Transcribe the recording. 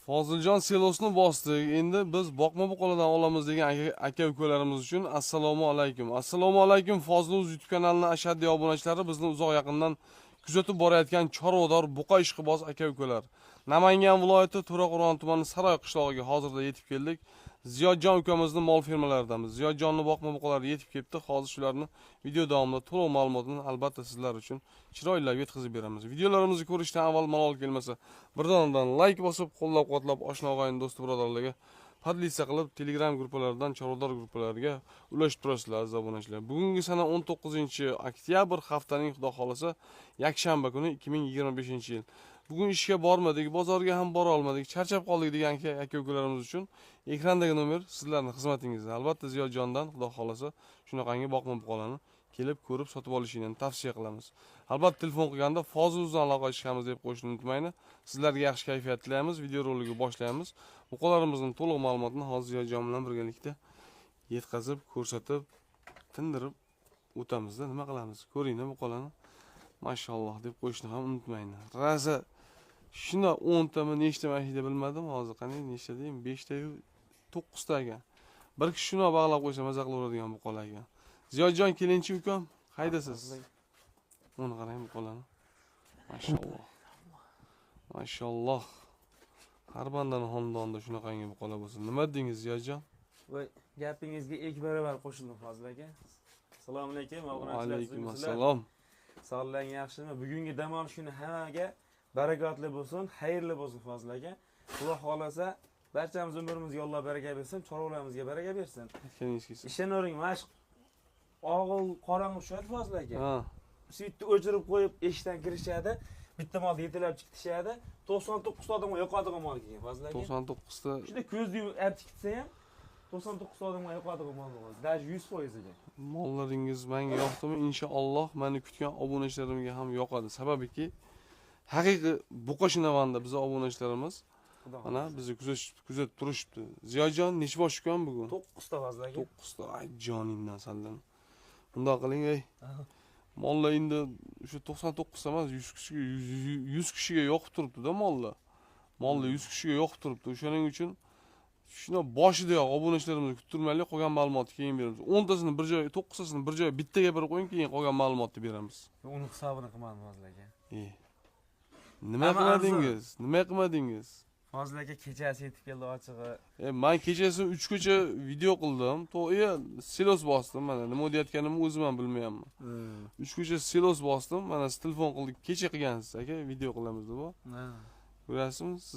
Foziljon selosni bosdik. Endi biz boqma buqaladan olamiz degan aka-ukalarimiz uchun assalomu alaykum. Assalomu alaykum Foziluz YouTube kanalining ashaddiy obunachilari, bizni uzoq yaqindan kuzatib borayotgan chorvador, buqa ishqiboz aka-ukalar. Namangan viloyati To'raqo'rg'on tumani Saroy qishlog'iga hozirda yetib keldik. Ziyodjon ukamizning mol fermalaridanmiz. Ziyodjonning boqma buqalari yetib kelibdi. Hozir shularni video davomida to'liq ma'lumotni albatta sizlar uchun chiroylab yetkazib beramiz. Videolarimizni ko'rishdan avval malol kelmasa, birdan like bosib, qo'llab-quvvatlab oshna og'ayin do'st birodarlarga podlisa qilib, Telegram guruhlaridan chorvador guruhlariga ulashib turasizlar aziz obunachilar. Bugungi sana 19-oktyabr, haftaning xudo xolasa yakshanba kuni 2025-yil. Bugun ishga bormadik, bozorga ham bora olmadik, charchab qoldik degan aka-ukalarimiz uchun ekrandagi nomer sizlarning xizmatingizda. Albatta Ziyodjondan xudo xolasa shunaqangi boqma buqalarni kelib ko'rib sotib olishingni tavsiya qilamiz. Albatta telefon qilganda Foziluzdan aloqa qilishimiz deb qo'yishni unutmaylik. Sizlarga yaxshi kayfiyat tilaymiz. Video roligini boshlaymiz. Buqalarimizning to'liq ma'lumotini hozir Ziyodjon bilan birgalikda yetkazib, ko'rsatib, tindirib o'tamizda. Nima qilamiz? Ko'ringlar buqalarni. Mashalloh deb qo'yishni ham unutmaylik. Raza shuna 10 tami nechta mashina bilmadim, hozir qani nechta deyim, 5 ta 9 ta ekan. Bir kishi shuna bog'lab qo'ysa maza qilaveradigan buqalar ekan. Ziyodjon kelinchi ukam, qaydasiz? Uni qarang buqalarni. Mashalloh. Mashalloh. Har bandaning xonadonida shunaqangi buqalar bo'lsin. Nima dedingiz Ziyodjon? Voy, gapingizga ek baravar qo'shildim Fozil aka. Assalomu alaykum, obunachilar. Alaykum assalom. Sog'lik yaxshimi? Bugungi dam olish kuni hammaga barakotli bo'lsin, xayrli bo'lsin Fozil aka. Xudo xolasa barchamiz umrimizga Alloh baraka bersin, chorvalarimizga baraka bersin. Ishonavering, mana shu og'il qorong'i tushadi Fozil aka. Ha. Suyitni o'chirib qo'yib, eshikdan kirishadi. Bitta molni yetalab chiqishadi. 99 ta odamga yo'qadigan mol kelgan Fozil aka. 99 ta. Shunda ko'zni yumib chiqsa ham 99 ta odamga yo'qadigan mol bo'ladi. Даже 100% ekan. Mollaringiz menga yoqdimi? Inshaalloh meni kutgan obunachilarimga ham yoqadi. Sababiki haqiqiy buqashinavanda biz obunachilarimiz mana bizni kuzatib turishibdi. Ziyodjon necha bosh ukam bugun? 9 ta Fozil aka. 9 ta. Ay joningdan sallan. Bundoq qiling, ey. Mollar endi o'sha 99 ta emas, 100 kishiga yoqib turibdi-da mollar. Mollar 100 kishiga yoqib turibdi. O'shaning uchun shuna boshidayoq obunachilarimizni kuttirmaylik, qolgan ma'lumotni keyin beramiz. 10 tasini bir joyga, 9 tasini bir joyga bitta gapirib qo'ying, keyin qolgan ma'lumotni beramiz. Uni hisobini qilmadim Fozil aka. Nima qilmadingiz? Nima qilmadingiz? Fozil aka kechasi yetib keldi ochig'i. Men kechasi 3 ko'cha video qildim. To'g'ri, silos bosdim. Mana nima deyotganimni o'zim ham bilmayapman. 3 ko'cha silos bosdim. Mana siz telefon qildik, kecha qilgansiz aka, video qilamiz deb. Ko'rasizmi?